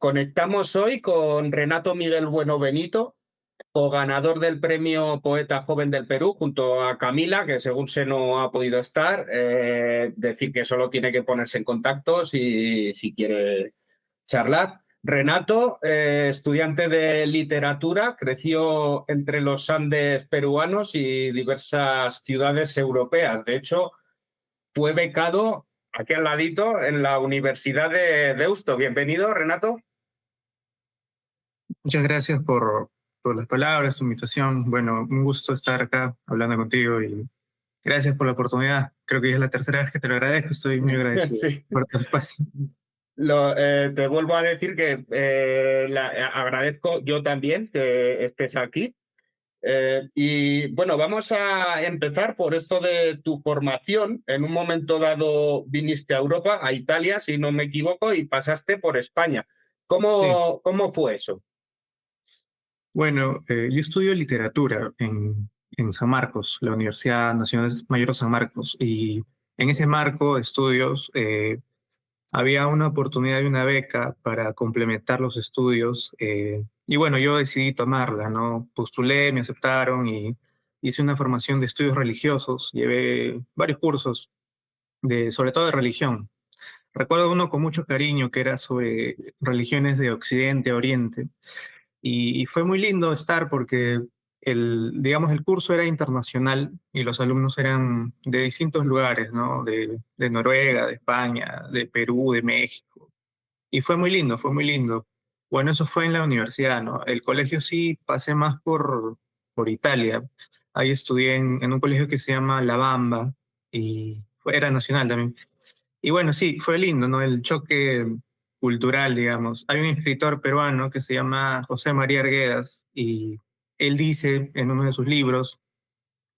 Conectamos hoy con Renato Miguel Bueno Benito, co-ganador del Premio Poeta Joven del Perú, junto a Camila, que según se no ha podido estar, decir que solo tiene que ponerse en contacto si quiere charlar. Renato, estudiante de literatura, creció entre los Andes peruanos y diversas ciudades europeas. De hecho, fue becado aquí al ladito en la Universidad de Deusto. Bienvenido, Renato. Muchas gracias por las palabras, tu invitación. Bueno, un gusto estar acá hablando contigo y gracias por la oportunidad. Creo que ya es la tercera vez que te lo agradezco. Estoy muy agradecido Sí. por tu espacio. Te vuelvo a decir que agradezco yo también que estés aquí. Y bueno, vamos a empezar por esto de tu formación. En un momento dado viniste a Europa, a Italia, si no me equivoco, y pasaste por España. Sí. ¿Cómo fue eso? Bueno, yo estudio literatura en San Marcos, la Universidad Nacional Mayor de San Marcos, y en ese marco de estudios había una oportunidad y una beca para complementar los estudios. Y bueno, yo decidí tomarla, ¿no? Postulé, me aceptaron y hice una formación de estudios religiosos. Llevé varios cursos, sobre todo de religión. Recuerdo uno con mucho cariño que era sobre religiones de Occidente a Oriente. Y fue muy lindo estar porque digamos, el curso era internacional y los alumnos eran de distintos lugares, ¿no? De Noruega, de España, de Perú, de México. Y fue muy lindo, fue muy lindo. Bueno, eso fue en la universidad, ¿no? El colegio sí pasé más por Italia. Ahí estudié en un colegio que se llama La Bamba y era nacional también. Y bueno, sí, fue lindo, ¿no? El choque cultural, digamos. Hay un escritor peruano que se llama José María Arguedas y él dice en uno de sus libros,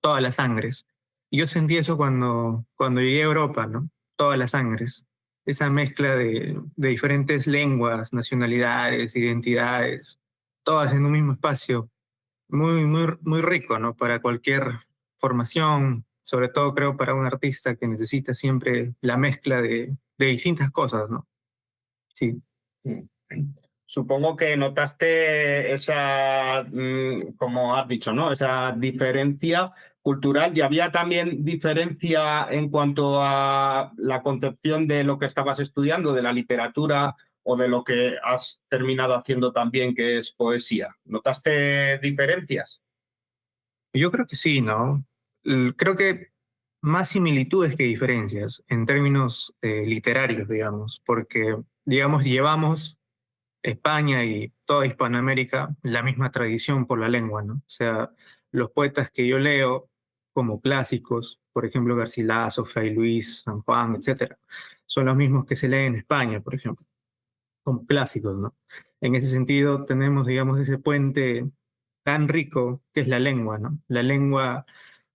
todas las sangres. Y yo sentí eso cuando llegué a Europa, ¿no? Todas las sangres. Esa mezcla de diferentes lenguas, nacionalidades, identidades, todas en un mismo espacio. Muy, muy, muy rico, ¿no? Para cualquier formación, sobre todo creo para un artista que necesita siempre la mezcla de distintas cosas, ¿no? Sí. Supongo que notaste esa, como has dicho, ¿no? Esa diferencia cultural y había también diferencia en cuanto a la concepción de lo que estabas estudiando, de la literatura o de lo que has terminado haciendo también, que es poesía. ¿Notaste diferencias? Yo creo que sí, ¿no? Creo que más similitudes que diferencias en términos literarios, digamos, porque, digamos, llevamos España y toda Hispanoamérica la misma tradición por la lengua, ¿no? O sea, los poetas que yo leo como clásicos, por ejemplo, Garcilaso, Fray Luis, San Juan, etcétera, son los mismos que se leen en España, por ejemplo, como clásicos, ¿no? En ese sentido, tenemos, digamos, ese puente tan rico que es la lengua, ¿no? La lengua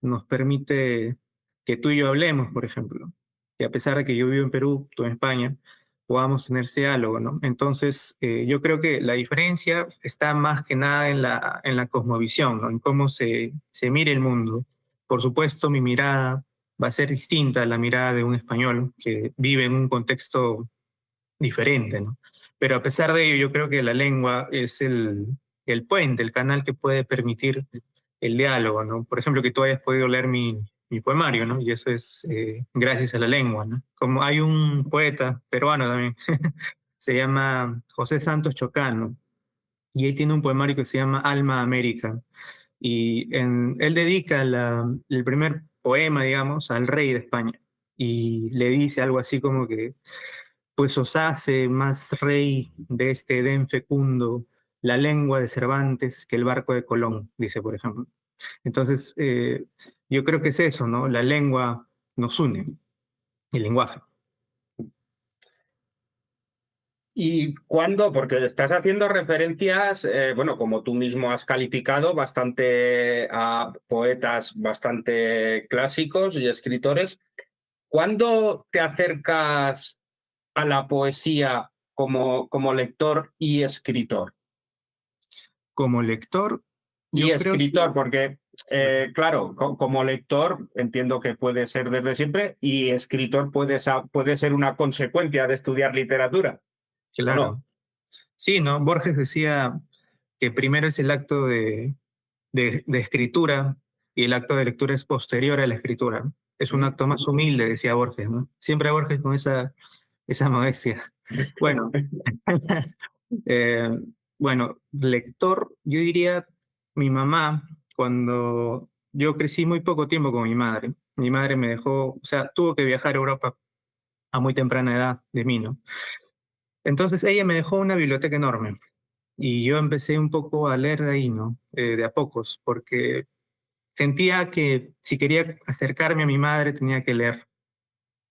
nos permite que tú y yo hablemos, por ejemplo, que a pesar de que yo vivo en Perú, tú en España, podamos tener ese diálogo, ¿no? Entonces, yo creo que la diferencia está más que nada en la cosmovisión, ¿no? En cómo se mire el mundo. Por supuesto, mi mirada va a ser distinta a la mirada de un español que vive en un contexto diferente, ¿no? Pero a pesar de ello, yo creo que la lengua es el puente, el canal que puede permitir el diálogo, ¿no? Por ejemplo, que tú hayas podido leer mi poemario, ¿no? Y eso es gracias a la lengua, ¿no? Como hay un poeta peruano también, se llama José Santos Chocano, y él tiene un poemario que se llama Alma América, y él dedica el primer poema, digamos, al rey de España, y le dice algo así como que pues os hace más rey de este Edén fecundo la lengua de Cervantes que el barco de Colón, dice, por ejemplo. Entonces, yo creo que es eso, ¿no? La lengua nos une, el lenguaje. ¿Y cuándo? Porque estás haciendo referencias, bueno, como tú mismo has calificado, bastante a poetas bastante clásicos y escritores. ¿Cuándo te acercas a la poesía como lector y escritor? Como lector, Y yo creo que... escritor, porque, claro, como lector entiendo que puede ser desde siempre y escritor puede ser una consecuencia de estudiar literatura, ¿o Claro. no? Sí, ¿no? Borges decía que primero es el acto de escritura y el acto de lectura es posterior a la escritura. Es un acto más humilde, decía Borges, ¿no? Siempre Borges con esa modestia. Bueno, eh, bueno, lector, yo diría mi mamá, cuando yo crecí muy poco tiempo con mi madre. Mi madre me dejó, o sea, tuvo que viajar a Europa a muy temprana edad de mí, ¿no? Entonces ella me dejó una biblioteca enorme y yo empecé un poco a leer de ahí, ¿no? De a pocos, porque sentía que si quería acercarme a mi madre tenía que leer.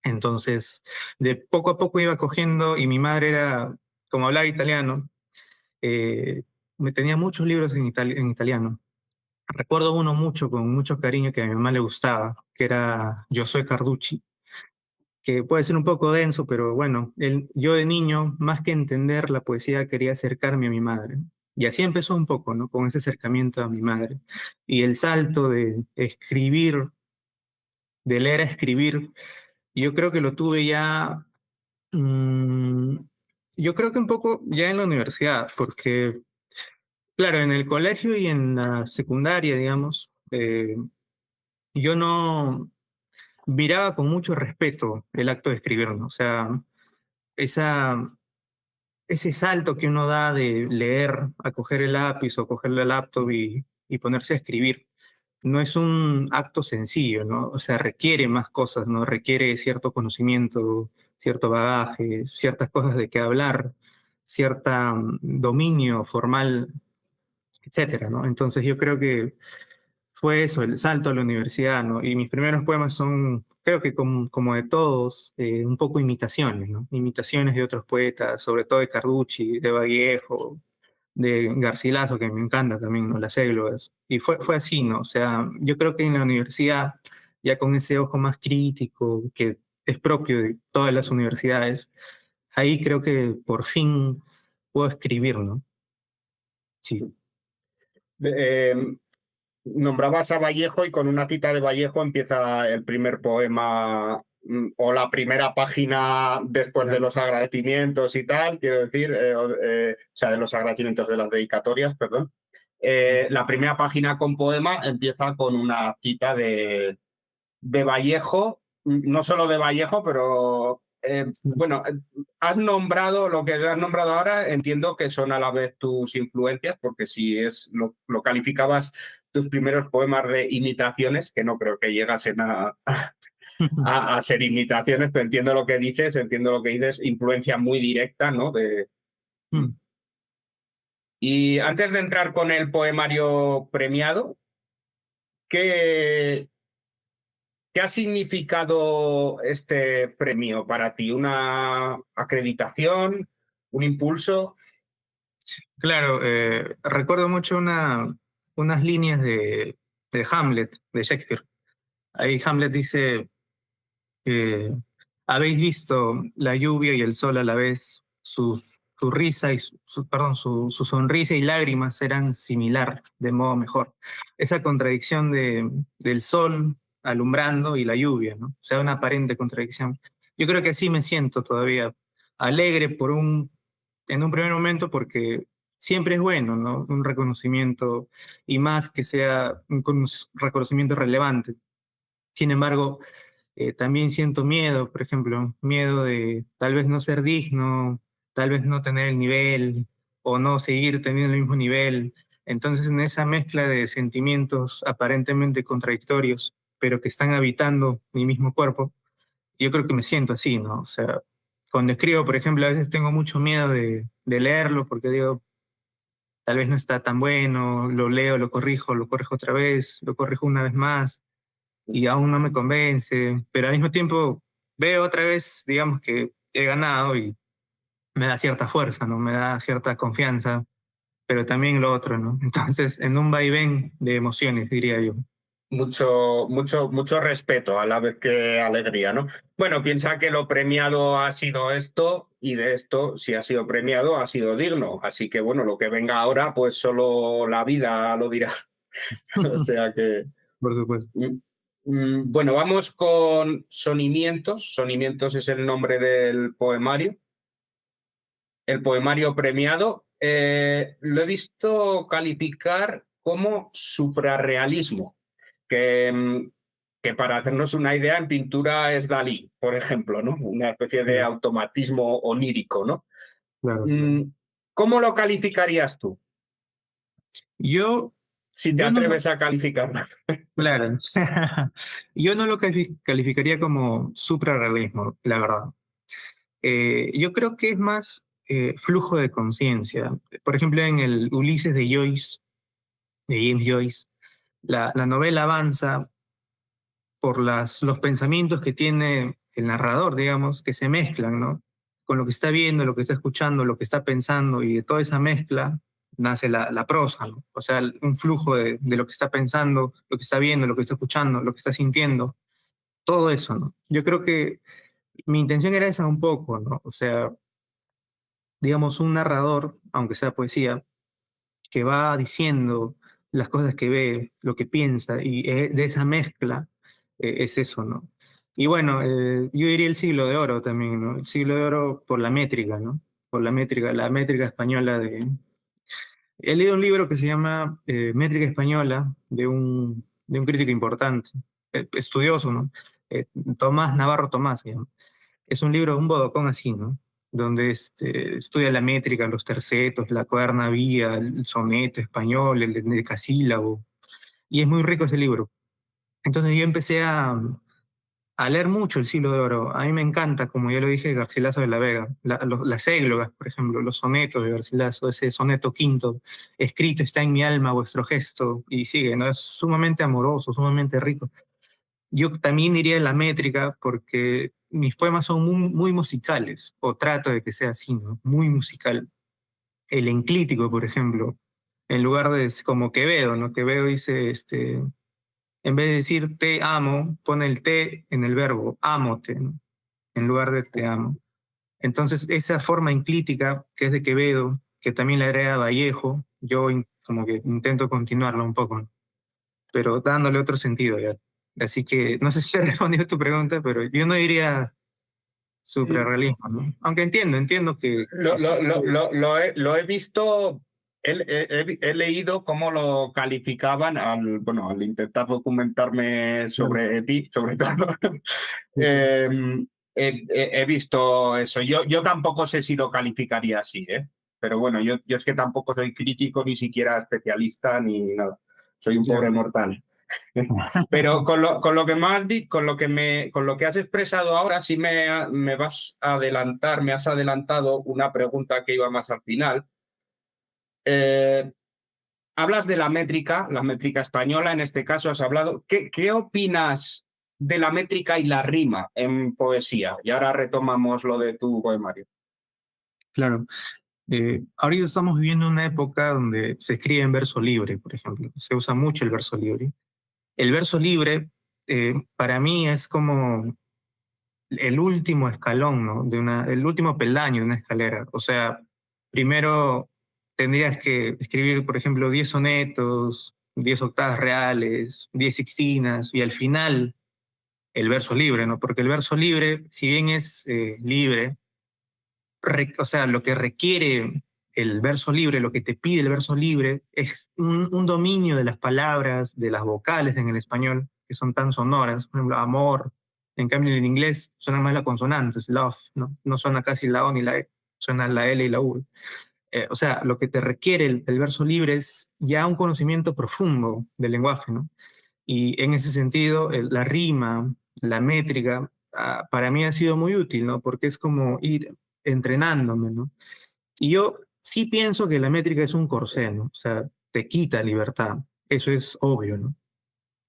Entonces, de poco a poco iba cogiendo y mi madre era, como hablaba italiano, me tenía muchos libros en italiano. Recuerdo uno mucho, con mucho cariño, que a mi mamá le gustaba, que era Yo soy Carducci, que puede ser un poco denso, pero bueno, yo de niño, más que entender la poesía, quería acercarme a mi madre. Y así empezó un poco, ¿no? Con ese acercamiento a mi madre. Y el salto de escribir, de leer a escribir, yo creo que lo tuve ya, mm, yo creo que un poco ya en la universidad, porque, claro, en el colegio y en la secundaria, digamos, yo no miraba con mucho respeto el acto de escribir, ¿no? O sea, esa ese salto que uno da de leer a coger el lápiz o coger la laptop y ponerse a escribir, no es un acto sencillo, ¿no? O sea, requiere más cosas, ¿no? Requiere cierto conocimiento, cierto bagaje, ciertas cosas de qué hablar, cierta dominio formal, etcétera, ¿no? Entonces yo creo que fue eso, el salto a la universidad, ¿no? Y mis primeros poemas son, creo que como de todos, un poco imitaciones, ¿no? Imitaciones de otros poetas, sobre todo de Carducci, de Vallejo, de Garcilaso, que me encanta también, ¿no? Las églogas. Y fue así, ¿no? O sea, yo creo que en la universidad, ya con ese ojo más crítico que es propio de todas las universidades, ahí creo que por fin puedo escribir, ¿no? Sí. Eh, Nombrabas a Vallejo y con una cita de Vallejo empieza el primer poema o la primera página después de los agradecimientos y tal, quiero decir, o sea, de los agradecimientos de las dedicatorias, perdón. La primera página con poema empieza con una cita de Vallejo, no solo de Vallejo, pero bueno, has nombrado lo que has nombrado ahora, entiendo que son a la vez tus influencias, porque si es lo calificabas tus primeros poemas de imitaciones, que no creo que llegasen a ser imitaciones, pero entiendo lo que dices, influencia muy directa, ¿no? Y antes de entrar con el poemario premiado, ¿qué, ¿qué ha significado este premio para ti? ¿Una acreditación? ¿Un impulso? Claro, recuerdo mucho unas líneas de Hamlet, de Shakespeare. Ahí Hamlet dice, habéis visto la lluvia y el sol a la vez, su risa y perdón, su sonrisa y lágrimas eran similar, de modo mejor. Esa contradicción del sol alumbrando y la lluvia, ¿no? O sea, una aparente contradicción. Yo creo que así me siento todavía, alegre en un primer momento porque siempre es bueno, ¿no? Un reconocimiento y más que sea un reconocimiento relevante. Sin embargo, también siento miedo, por ejemplo, miedo de tal vez no ser digno, tal vez no tener el nivel o no seguir teniendo el mismo nivel. Entonces, en esa mezcla de sentimientos aparentemente contradictorios, pero que están habitando mi mismo cuerpo, yo creo que me siento así, ¿no? O sea, cuando escribo, por ejemplo, a veces tengo mucho miedo de leerlo porque digo, tal vez no está tan bueno, lo leo, lo corrijo otra vez, lo corrijo una vez más y aún no me convence, pero al mismo tiempo veo otra vez, digamos que he ganado y me da cierta fuerza, ¿no? Me da cierta confianza, pero también lo otro, ¿no? Entonces, en un vaivén de emociones, diría yo. Mucho respeto a la vez que alegría, ¿no? Bueno, piensa que lo premiado ha sido esto y de esto, si ha sido premiado, ha sido digno. Así que bueno, lo que venga ahora, pues solo la vida lo dirá. O sea que... Por supuesto. Bueno, vamos con Sonimientos. Sonimientos es el nombre del poemario. el poemario premiado, lo he visto calificar como suprarrealismo, que para hacernos una idea, en pintura es Dalí, por ejemplo, ¿no? Una especie de Sí, automatismo onírico, ¿no? claro, claro. Mm, ¿Cómo lo calificarías tú, Yo, si te yo no lo, atreves a calificarlo? claro, yo no lo calificaría como suprarrealismo, la verdad. Yo creo que es más flujo de conciencia. Por ejemplo, en el Ulises de Joyce, de James Joyce, la novela avanza por los pensamientos que tiene el narrador, digamos, que se mezclan, ¿no? Con lo que está viendo, lo que está escuchando, lo que está pensando, y de toda esa mezcla nace la prosa, ¿no? O sea, un flujo de lo que está pensando, lo que está viendo, lo que está escuchando, lo que está sintiendo, todo eso, ¿no? Yo creo que mi intención era esa un poco, ¿no? O sea, digamos, un narrador, aunque sea poesía, que va diciendo las cosas que ve, lo que piensa, y de esa mezcla es eso, ¿no? Y bueno, yo diría el siglo de oro también, ¿no? El siglo de oro por la métrica, ¿no? Por la métrica española de... He leído un libro que se llama Métrica Española de un crítico importante, estudioso, ¿no? Tomás Navarro Tomás se llama. Es un libro, un bodocón así, ¿no? Donde estudia la métrica, los tercetos, la cuaderna vía, el soneto español, el decasílabo, y es muy rico ese libro. Entonces yo empecé a leer mucho el siglo de oro. A mí me encanta, como ya lo dije, Garcilaso de la Vega, las églogas, por ejemplo, los sonetos de Garcilaso, ese soneto quinto, escrito está en mi alma vuestro gesto, y sigue, ¿no? Es sumamente amoroso, sumamente rico. Yo también diría la métrica porque mis poemas son muy musicales, o trato de que sea así, ¿no? Muy musical. El enclítico, por ejemplo, en lugar de como Quevedo, ¿no? Quevedo dice, en vez de decir te amo, pone el te en el verbo, amote, ¿no? En lugar de te amo. Entonces, esa forma enclítica, que es de Quevedo, que también la agrega Vallejo, yo como que intento continuarla un poco, ¿no? Pero dándole otro sentido ya. Así que no sé si he respondido a tu pregunta, pero yo no diría suprarrealismo, ¿no? Aunque entiendo que sí. Lo he visto, he leído cómo lo calificaban bueno, al intentar documentarme Claro, sobre ti, sobre todo. sí, sí. Eh, he visto eso. Yo tampoco sé si lo calificaría así, ¿eh? Pero bueno, yo es que tampoco soy crítico, ni siquiera especialista, ni nada. Soy un pobre Claro. mortal. Pero con lo que has expresado ahora, sí me vas a adelantar, me has adelantado una pregunta que iba más al final. Eh, Hablas de la métrica española, en este caso has hablado. ¿Qué opinas de la métrica y la rima en poesía? Y ahora retomamos lo de tu poemario. Claro. Ahorita estamos viviendo una época donde se escribe en verso libre, por ejemplo. Se usa mucho el verso libre. El verso libre, para mí, es como el último escalón, ¿no? El último peldaño de una escalera. O sea, primero tendrías que escribir, por ejemplo, 10 sonetos, 10 octavas reales, 10 sextinas, y al final el verso libre, ¿no? Porque el verso libre, si bien es libre, o sea, lo que requiere el verso libre, lo que te pide el verso libre, es un dominio de las palabras, de las vocales en el español, que son tan sonoras. Por ejemplo, amor. En cambio, en inglés suena más la consonante, es love, ¿no? No suena casi la O ni la E, suena la L y la U. O sea, lo que te requiere el verso libre es ya un conocimiento profundo del lenguaje, ¿no? Y en ese sentido, la rima, la métrica, para mí ha sido muy útil, ¿no? Porque es como ir entrenándome, ¿no? Y yo sí pienso que la métrica es un corsé, ¿no? O sea, te quita libertad, eso es obvio, ¿no?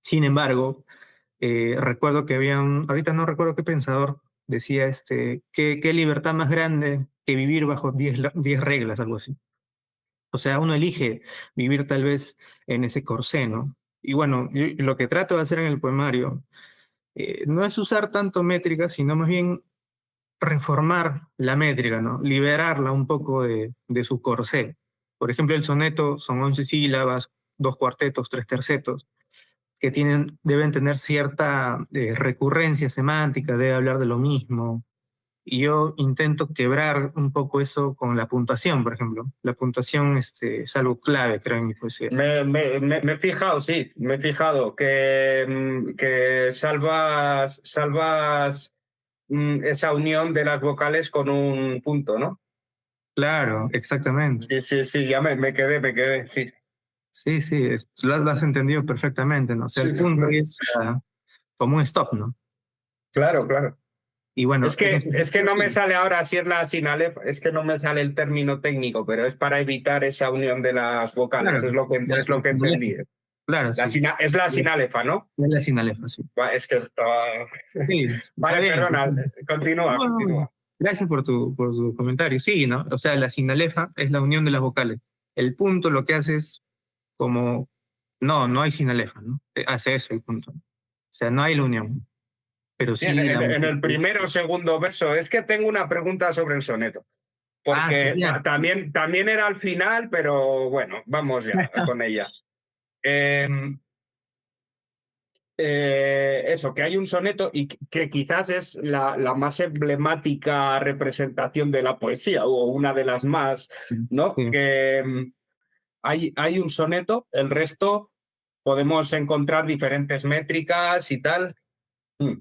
Sin embargo, recuerdo que ahorita no recuerdo qué pensador decía, qué libertad más grande que vivir bajo 10 reglas, algo así. O sea, uno elige vivir tal vez en ese corsé, ¿no? Y bueno, lo que trato de hacer en el poemario no es usar tanto métrica, sino más bien reformar la métrica, ¿no? Liberarla un poco de su corsé. Por ejemplo, el soneto son 11 sílabas, dos cuartetos, tres tercetos, que deben tener cierta recurrencia semántica, debe hablar de lo mismo, Y yo intento quebrar un poco eso con la puntuación, por ejemplo. La puntuación es algo clave, creo, en mi poesía. Me he fijado, sí, me he fijado que salvas esa unión de las vocales con un punto, ¿no? Claro, exactamente. Sí, ya me quedé, sí. Sí, sí, lo has entendido perfectamente, ¿no? O sea, Sí, el punto es como un stop, ¿no? claro. Y bueno, en ese Es que sentido, no me sí. sale ahora si es la sinalefa, es que no me sale el término técnico, pero es para evitar esa unión de las vocales, Claro, es lo que entendí. claro, sí. Es la sinalefa, ¿no? Es la sinalefa, sí. Es que estaba... Sí, está Vale, bien. perdona, No, no, continúa. gracias por tu comentario. Sí, ¿no? O sea, la sinalefa es la unión de las vocales. El punto lo que hace es como, no hay sinalefa, ¿no? Hace eso el punto. O sea, no hay la unión, pero Sí, sí la en música. el primero o segundo verso, es que tengo una pregunta sobre el soneto, Ah, porque genial. también era al final, pero bueno, vamos ya con ella. Eh, Eso, que hay un soneto y que quizás es la más emblemática representación de la poesía o una de las más, ¿no? Sí. Que hay un soneto, el resto podemos encontrar diferentes métricas y tal. Mm.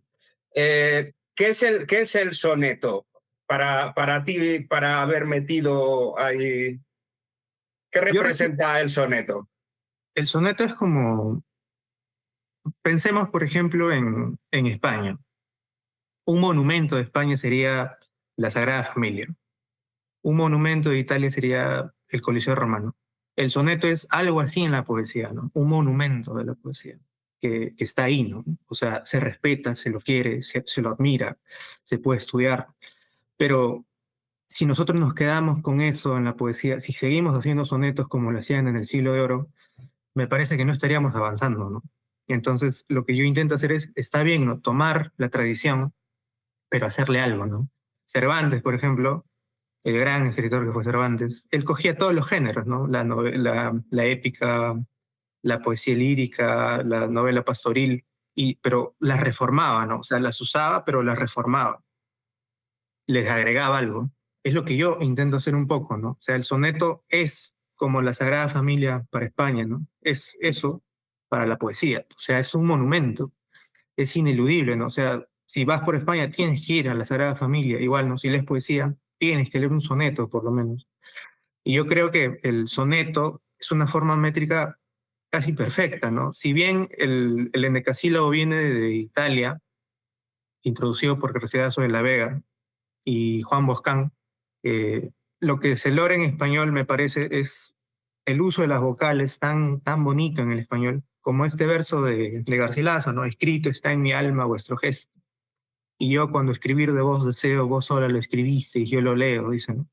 Qué es el soneto para ti, para haber metido ahí? ¿Qué Yo creo que representa el soneto? el soneto es como, pensemos por ejemplo en España. Un monumento de España sería la Sagrada Familia. Un monumento de Italia sería el Coliseo Romano. El soneto es algo así en la poesía, ¿no? Un monumento de la poesía que está ahí, ¿no? O sea, se respeta, se lo quiere, se lo admira, se puede estudiar. Pero si nosotros nos quedamos con eso en la poesía, si seguimos haciendo sonetos como lo hacían en el Siglo de Oro, me parece que no estaríamos avanzando, ¿no? Y entonces lo que yo intento hacer es, está bien, ¿no? Tomar la tradición, pero hacerle algo, ¿no? Cervantes, por ejemplo, el gran escritor que fue Cervantes, él cogía todos los géneros, ¿no? La épica, la poesía lírica, la novela pastoril, pero las reformaba, ¿no? O sea, las usaba, pero las reformaba, les agregaba algo. Es lo que yo intento hacer un poco, ¿no? O sea, el soneto es como la Sagrada Familia para España, ¿no? Es eso para la poesía, o sea, es un monumento, es ineludible, ¿no? O sea, si vas por España tienes que ir a la Sagrada Familia, igual, ¿no? Si lees poesía, tienes que leer un soneto, por lo menos. Y yo creo que el soneto es una forma métrica casi perfecta, ¿no? Si bien el endecasílabo viene de Italia, introducido por Garcilaso de la Vega y Juan Boscán, lo que se logra en español, me parece, es el uso de las vocales tan bonito en el español, como este verso de Garcilaso, ¿no? Escrito está en mi alma vuestro gesto. Y yo cuando escribir de vos deseo, vos sola lo escribiste y yo lo leo, dicen.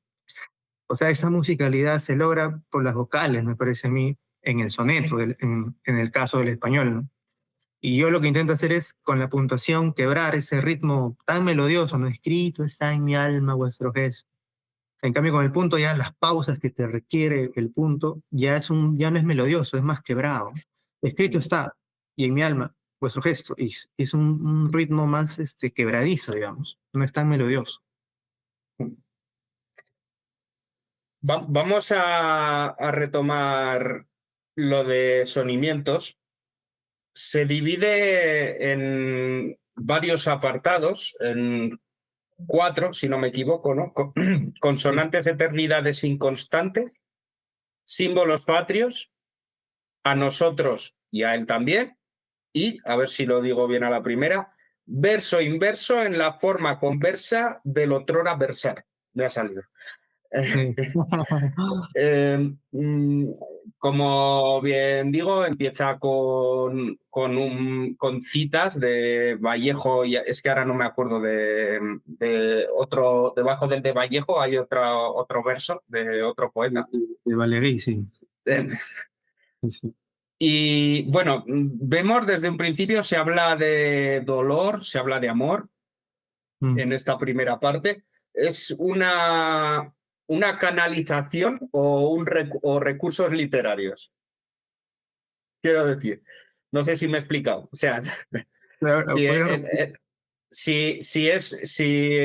O sea, esa musicalidad se logra por las vocales, me parece a mí, en el soneto, en el caso del español, ¿no? Y yo lo que intento hacer es, con la puntuación, quebrar ese ritmo tan melodioso, ¿no? Escrito está en mi alma vuestro gesto. En cambio, con el punto ya las pausas que te requiere el punto ya no es melodioso, es más quebrado. Escrito está, y en mi alma vuestro gesto. Y es un ritmo más quebradizo, digamos. No es tan melodioso. Vamos a retomar lo de sonimientos. Se divide en varios apartados, en 4, si no me equivoco, ¿no? Sí. Consonantes, eternidades inconstantes, símbolos patrios, a nosotros y a él también, y, a ver si lo digo bien a la primera, verso inverso en la forma conversa del otrora versar. Me ha salido. Sí. Eh, mm, Como bien digo, empieza con citas de Vallejo, y es que ahora no me acuerdo de otro, debajo del de Vallejo hay otro verso de otro poeta. De Valerí, sí. Eh, Sí. Y bueno, vemos desde un principio se habla de dolor, se habla de amor Mm. en esta primera parte. Es una canalización o recursos literarios. Quiero decir, no sé si me he explicado. O sea, Claro, si, ¿puedes si es, si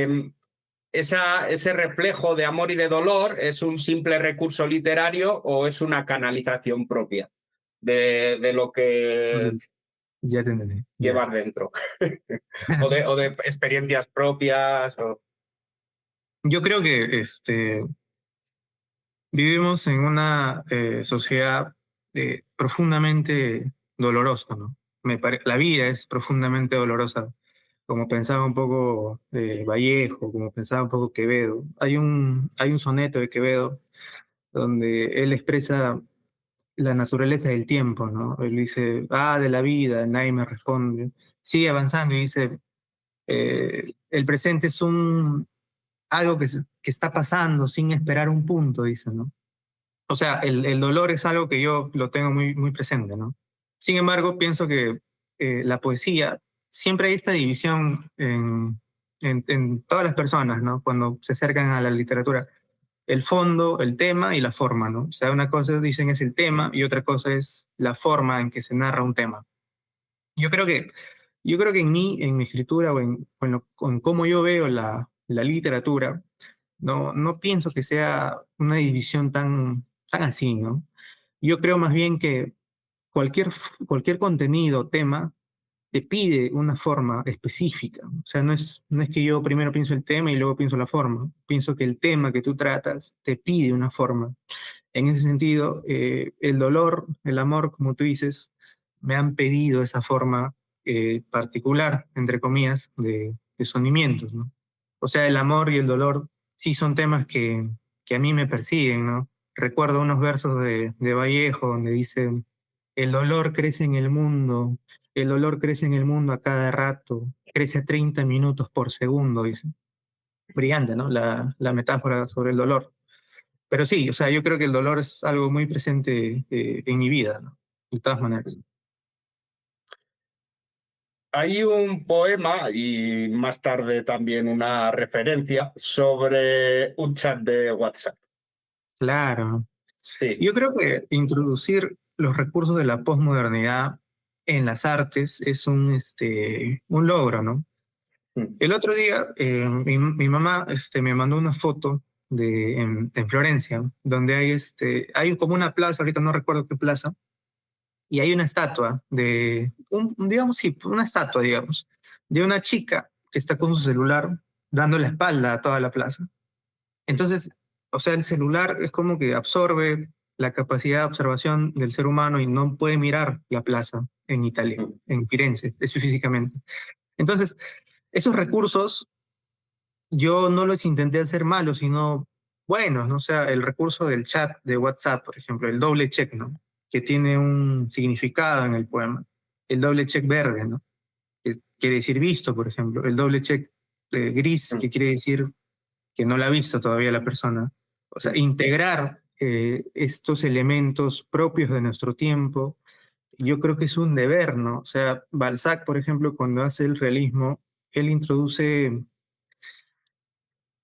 ese reflejo de amor y de dolor es un simple recurso literario o es una canalización propia de lo que Mm, ya te entendí, ya. llevas dentro. O de experiencias propias. Yo creo que vivimos en una sociedad profundamente dolorosa, ¿no? La vida es profundamente dolorosa, como pensaba un poco Vallejo, como pensaba un poco Quevedo. Hay un soneto de Quevedo donde él expresa la naturaleza del tiempo, ¿no? Él dice, de la vida, nadie me responde. Sigue avanzando y dice, el presente es algo que está pasando sin esperar un punto, dice, ¿no? O sea, el dolor es algo que yo lo tengo muy, muy presente, ¿no? Sin embargo, pienso que la poesía, siempre hay esta división en todas las personas, ¿no? Cuando se acercan a la literatura, el fondo, el tema y la forma, ¿no? O sea, una cosa dicen es el tema y otra cosa es la forma en que se narra un tema. Yo creo que, yo creo que en mi escritura en cómo yo veo la literatura, no pienso que sea una división tan así, ¿no? Yo creo más bien que cualquier contenido, tema, te pide una forma específica. O sea, no es que yo primero pienso el tema y luego pienso la forma. Pienso que el tema que tú tratas te pide una forma. En ese sentido, el dolor, el amor, como tú dices, me han pedido esa forma particular, entre comillas, de sonimientos, ¿no? O sea, el amor y el dolor sí son temas que a mí me persiguen, ¿no? Recuerdo unos versos de Vallejo donde dice, el dolor crece en el mundo, el dolor crece en el mundo a cada rato, crece a 30 minutos por segundo, dice. Brillante, ¿no? La metáfora sobre el dolor. Pero sí, o sea, yo creo que el dolor es algo muy presente en mi vida, ¿no? De todas maneras. Hay un poema y más tarde también una referencia sobre un chat de WhatsApp. Claro. Sí. Yo creo que introducir los recursos de la posmodernidad en las artes es un logro, ¿no? Mm, El otro día mi mamá me mandó una foto en Florencia, donde hay como una plaza, ahorita no recuerdo qué plaza, y hay una estatua digamos, sí, una estatua, digamos, de una chica que está con su celular dando la espalda a toda la plaza. Entonces, o sea, el celular es como que absorbe la capacidad de observación del ser humano y no puede mirar la plaza en Italia, mm. en Firenze específicamente. Entonces, esos recursos yo no los intenté hacer malos, sino buenos, ¿no? O sea, el recurso del chat de WhatsApp, por ejemplo, el doble check, ¿no? Que tiene un significado en el poema. El doble check verde, ¿no? Que quiere decir visto, por ejemplo. El doble check gris, Mm. que quiere decir que no la ha visto todavía la persona. O sea, integrar estos elementos propios de nuestro tiempo, yo creo que es un deber, ¿no? O sea, Balzac, por ejemplo, cuando hace el realismo, él introduce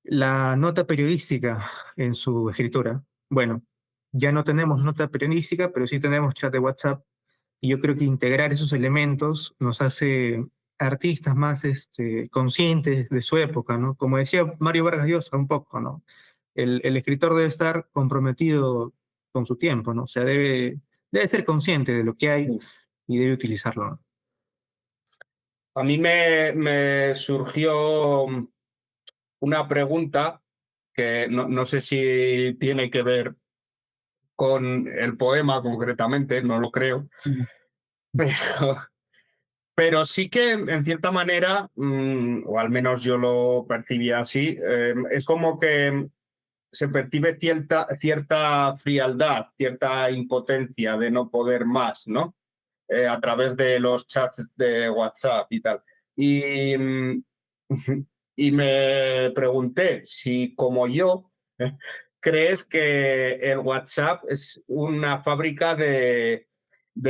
la nota periodística en su escritura. Bueno, ya no tenemos nota periodística, pero sí tenemos chat de WhatsApp. Y yo creo que integrar esos elementos nos hace artistas más conscientes de su época, ¿no? Como decía Mario Vargas Llosa un poco, ¿no? El escritor debe estar comprometido con su tiempo, ¿no? O sea, debe ser consciente de lo que hay Mm. y debe utilizarlo, ¿no? A mí me surgió una pregunta que no sé si tiene que ver con el poema concretamente, no lo creo, Mm. pero, pero sí que en cierta manera, o al menos yo lo percibía así, es como que se percibe cierta frialdad, cierta impotencia de no poder más, ¿no? A través de los chats de WhatsApp y tal. Y, y me pregunté si, como yo, crees que el WhatsApp es una fábrica de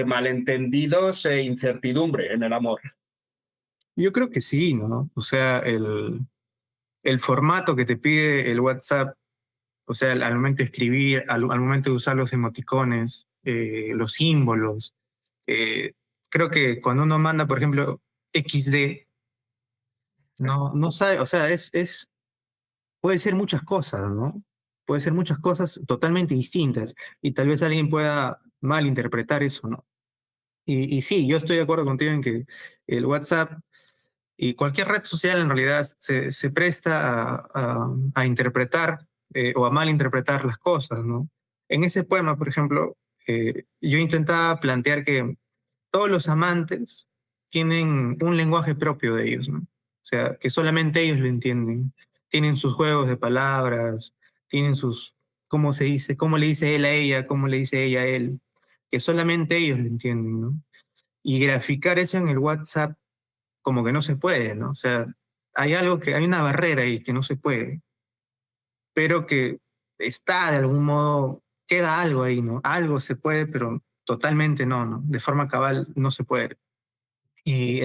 malentendidos e incertidumbre en el amor. Yo creo que sí, ¿no? O sea, el formato que te pide el WhatsApp. O sea, al momento de escribir, al momento de usar los emoticones, los símbolos. eh, Creo que cuando uno manda, por ejemplo, XD, no sabe, o sea, puede ser muchas cosas, ¿no? Puede ser muchas cosas totalmente distintas y tal vez alguien pueda malinterpretar eso, ¿no? Y sí, yo estoy de acuerdo contigo en que el WhatsApp y cualquier red social en realidad se presta a interpretar o a malinterpretar las cosas, ¿no? En ese poema, por ejemplo, yo intentaba plantear que todos los amantes tienen un lenguaje propio de ellos, ¿no? O sea, que solamente ellos lo entienden. Tienen sus juegos de palabras, tienen sus, cómo se dice, cómo le dice él a ella, cómo le dice ella a él, que solamente ellos lo entienden, ¿no? Y graficar eso en el WhatsApp como que no se puede, ¿no? O sea, hay algo que, hay una barrera ahí que no se puede, pero que está de algún modo, queda algo ahí, ¿no? Algo se puede, pero totalmente no, ¿no? De forma cabal no se puede. Y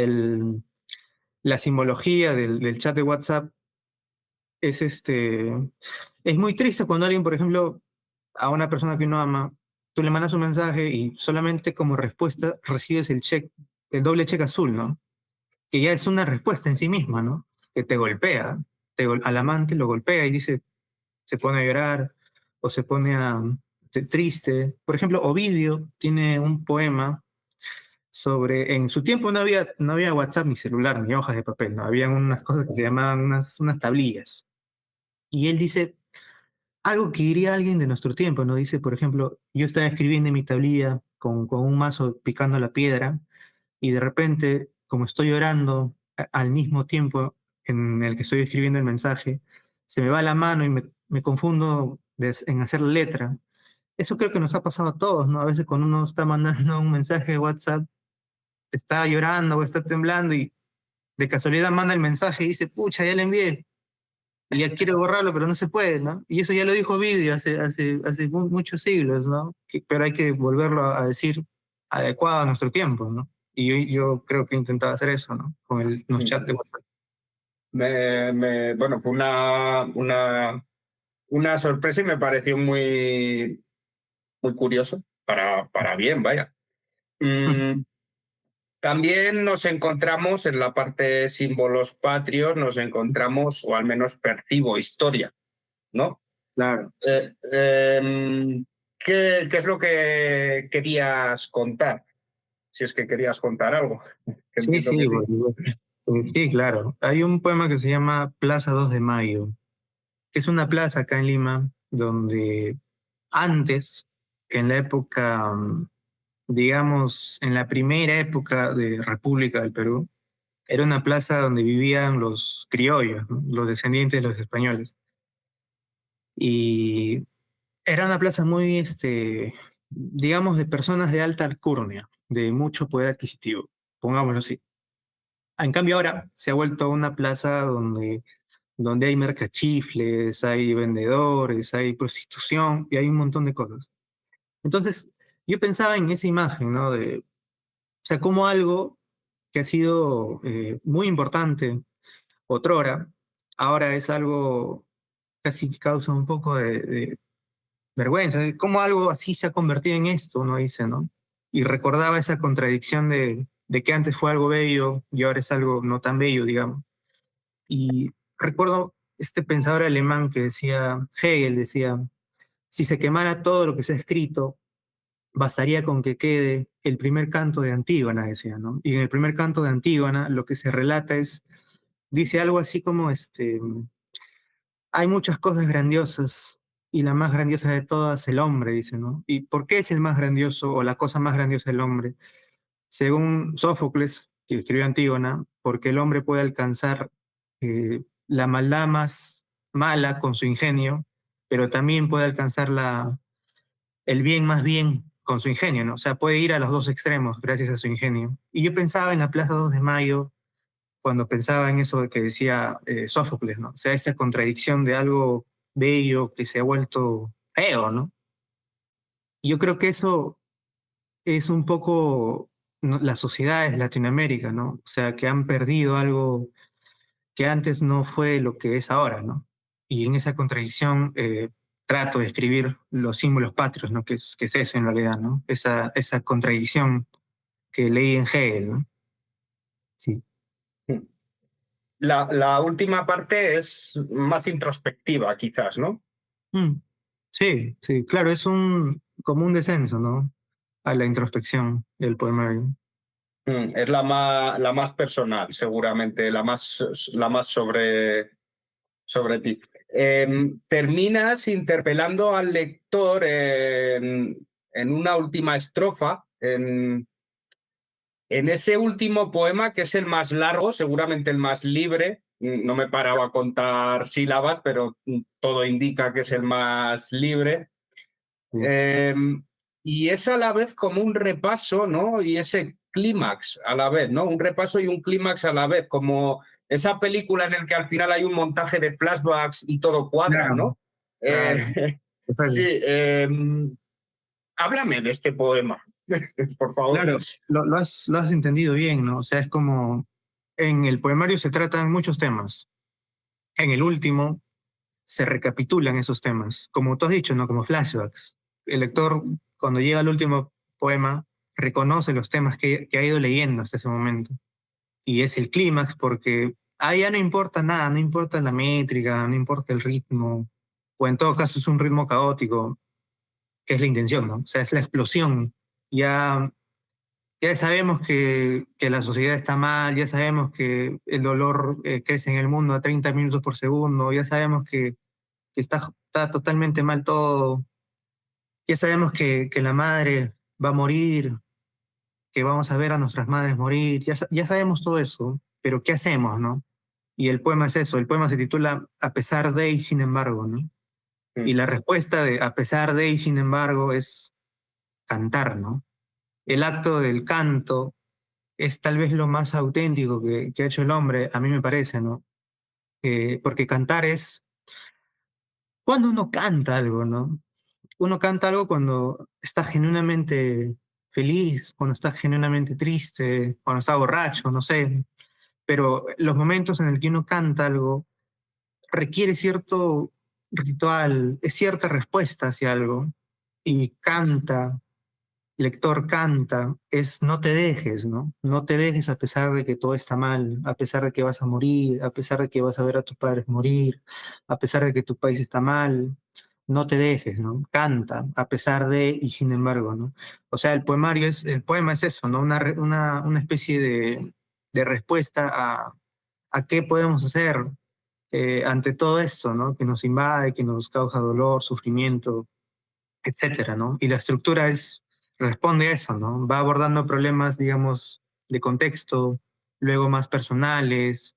la simbología del chat de WhatsApp es es muy triste cuando alguien, por ejemplo, a una persona que uno ama, tú le mandas un mensaje y solamente como respuesta recibes el doble check azul, ¿no? Que ya es una respuesta en sí misma, ¿no? Que te golpea, al amante lo golpea y dice, se pone a llorar o se pone triste. Por ejemplo, Ovidio tiene un poema sobre, en su tiempo no había WhatsApp ni celular ni hojas de papel, ¿no? Habían unas cosas que se llamaban unas tablillas. Y él dice algo que diría alguien de nuestro tiempo, ¿no? Dice, por ejemplo, yo estaba escribiendo en mi tablilla con un mazo picando la piedra y de repente, como estoy llorando al mismo tiempo en el que estoy escribiendo el mensaje, se me va la mano y me confundo en hacer la letra. Eso creo que nos ha pasado a todos, ¿no? A veces cuando uno está mandando un mensaje de WhatsApp, está llorando o está temblando y de casualidad manda el mensaje y dice, pucha, ya le envié. Y ya quiere borrarlo, pero no se puede, ¿no? Y eso ya lo dijo Ovidio hace muchos siglos, ¿no? Pero hay que volverlo a decir adecuado a nuestro tiempo, ¿no? Y yo creo que he intentado hacer eso, ¿no? Con los chats de WhatsApp. Bueno, fue una sorpresa y me pareció muy curioso, para bien, vaya. Mm, También nos encontramos en la parte de símbolos patrios, nos encontramos, o al menos percibo, historia, ¿no? Claro. ¿Qué es lo que querías contar? Si es que querías contar algo, que Sí, entiendo que sí, sí. sí, claro. Hay un poema que se llama Plaza 2 de Mayo, que es una plaza acá en Lima donde antes, en la época, digamos, en la primera época de República del Perú, era una plaza donde vivían los criollos, ¿no? Los descendientes de los españoles. Y era una plaza muy, digamos, de personas de alta alcurnia, de mucho poder adquisitivo, pongámoslo así. En cambio ahora se ha vuelto una plaza donde hay mercachifles, hay vendedores, hay prostitución y hay un montón de cosas. Entonces, yo pensaba en esa imagen, ¿no? O sea, como algo que ha sido muy importante otrora, ahora es algo casi que causa un poco de vergüenza, de cómo algo así se ha convertido en esto, uno dice, ¿no? Y recordaba esa contradicción de que antes fue algo bello y ahora es algo no tan bello, digamos. Y recuerdo este pensador alemán que decía, Hegel decía, si se quemara todo lo que se ha escrito, bastaría con que quede el primer canto de Antígona, decía, ¿no? Y en el primer canto de Antígona lo que se relata dice algo así como, hay muchas cosas grandiosas y la más grandiosa de todas, el hombre, dice, ¿no? ¿Y por qué es el más grandioso o la cosa más grandiosa del hombre? Según Sófocles, que escribió Antígona, porque el hombre puede alcanzar la maldad más mala con su ingenio, pero también puede alcanzar el bien más bien con su ingenio, ¿no? O sea, puede ir a los dos extremos gracias a su ingenio. Y yo pensaba en la Plaza 2 de Mayo cuando pensaba en eso que decía Sófocles, ¿no? O sea, esa contradicción de algo bello que se ha vuelto feo, ¿no? Y yo creo que eso es un poco las sociedades de Latinoamérica, ¿no? O sea, que han perdido algo que antes no fue lo que es ahora, ¿no? Y en esa contradicción trato de escribir los símbolos patrios, ¿no? Que es eso en realidad, ¿no? Esa contradicción que leí en Hegel, ¿no? Sí. la última parte es más introspectiva, quizás, ¿no? Mm, sí, sí, claro, es como un descenso, ¿no? A la introspección del poemario. Es la más personal, seguramente, la más sobre ti. Terminas interpelando al lector en una última estrofa, en ese último poema, que es el más largo, seguramente el más libre. No me he parado a contar sílabas, pero todo indica que es el más libre. Sí. Eh, y es a la vez como un repaso, ¿no? Y ese clímax a la vez, ¿no? Un repaso y un clímax a la vez, como esa película en la que al final hay un montaje de flashbacks y todo cuadra, Claro, ¿no? claro. Sí, Perfecto. háblame de este poema, por favor. Claro, lo has entendido bien, ¿no? O sea, es como en el poemario se tratan muchos temas. En el último se recapitulan esos temas, como tú has dicho, ¿no? Como flashbacks. El lector, cuando llega al último poema, reconoce los temas que ha ido leyendo hasta ese momento. Y es el clímax porque ahí ya no importa nada, no importa la métrica, no importa el ritmo, o en todo caso es un ritmo caótico, que es la intención, ¿no? O sea, es la explosión. Ya, ya sabemos que la sociedad está mal, ya sabemos que el dolor crece en el mundo a 30 minutos por segundo, ya sabemos que está totalmente mal todo, ya sabemos que la madre va a morir, que vamos a ver a nuestras madres morir, ya sabemos todo eso, pero ¿qué hacemos, no? Y el poema es eso, el poema se titula A pesar de y sin embargo, ¿no? Y la respuesta de a pesar de y sin embargo es cantar, ¿no? El acto del canto es tal vez lo más auténtico que ha hecho el hombre, a mí me parece, ¿no? Porque cantar es cuando uno canta algo, ¿no? Uno canta algo cuando está genuinamente feliz, cuando está genuinamente triste, cuando está borracho, no sé. Pero los momentos en el que uno canta algo requiere cierto ritual, es cierta respuesta hacia algo. Y canta, lector canta, es no te dejes, ¿no? No te dejes a pesar de que todo está mal, a pesar de que vas a morir, a pesar de que vas a ver a tus padres morir, a pesar de que tu país está mal, no te dejes, ¿no? Canta, a pesar de y sin embargo, ¿no? O sea, el poema es eso, ¿no? Una especie de respuesta a qué podemos hacer ante todo esto, ¿no? Que nos invade, que nos causa dolor, sufrimiento, etcétera, ¿no? Y la estructura responde a eso, ¿no? Va abordando problemas, digamos, de contexto, luego más personales.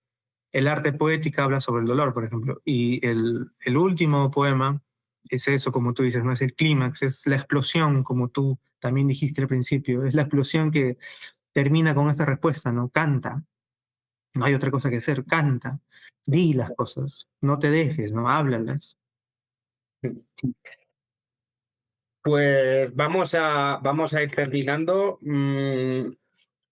El arte poética habla sobre el dolor, por ejemplo, y el último poema es eso, como tú dices, ¿no? Es el clímax, es la explosión, como tú también dijiste al principio, es la explosión que termina con esa respuesta, ¿no? Canta, no hay otra cosa que hacer, canta, di las cosas, no te dejes, ¿no? Háblalas. Pues vamos a ir terminando.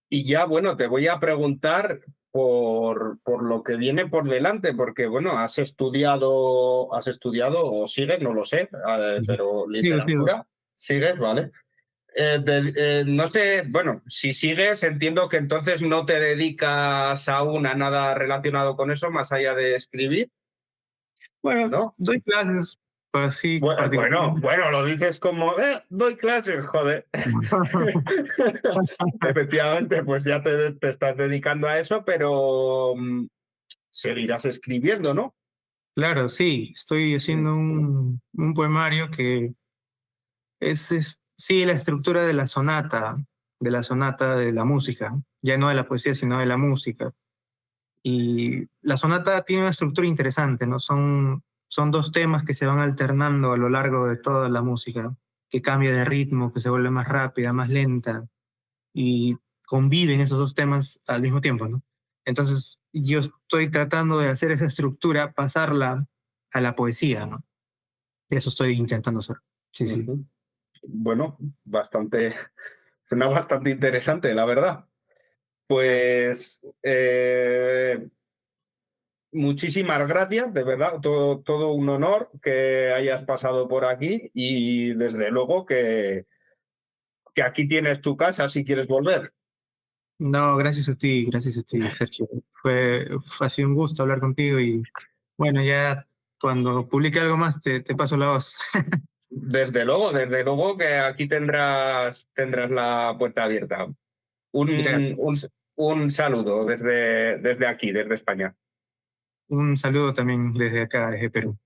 Y ya, bueno, te voy a preguntar por lo que viene por delante, porque, bueno, has estudiado o sigues, no lo sé, pero Sigo, sigo. literatura, sigues, ¿vale? No sé, bueno, si sigues, entiendo que entonces no te dedicas aún a nada relacionado con eso, más allá de escribir, Bueno, ¿no? doy clases, pero sí, particularmente. Bueno, lo dices como, doy clases, joder. Efectivamente, pues ya te estás dedicando a eso, pero seguirás escribiendo, ¿no? Claro, sí, estoy haciendo un poemario que sí, la estructura de la sonata de la música, ya no de la poesía, sino de la música. Y la sonata tiene una estructura interesante, ¿no? Son dos temas que se van alternando a lo largo de toda la música, que cambia de ritmo, que se vuelve más rápida, más lenta, y conviven esos dos temas al mismo tiempo, ¿no? Entonces, yo estoy tratando de hacer esa estructura, pasarla a la poesía, ¿no? Eso estoy intentando hacer. Sí, sí. Ujú. Bueno, suena bastante interesante, la verdad. Pues muchísimas gracias, de verdad, todo un honor que hayas pasado por aquí y desde luego que aquí tienes tu casa si quieres volver. No, gracias a ti, Sergio. Fue así un gusto hablar contigo y bueno, ya cuando publique algo más te paso la voz. Desde luego que aquí tendrás la puerta abierta. Un, Gracias. un, un saludo desde aquí, desde España. Un saludo también desde acá, desde Perú.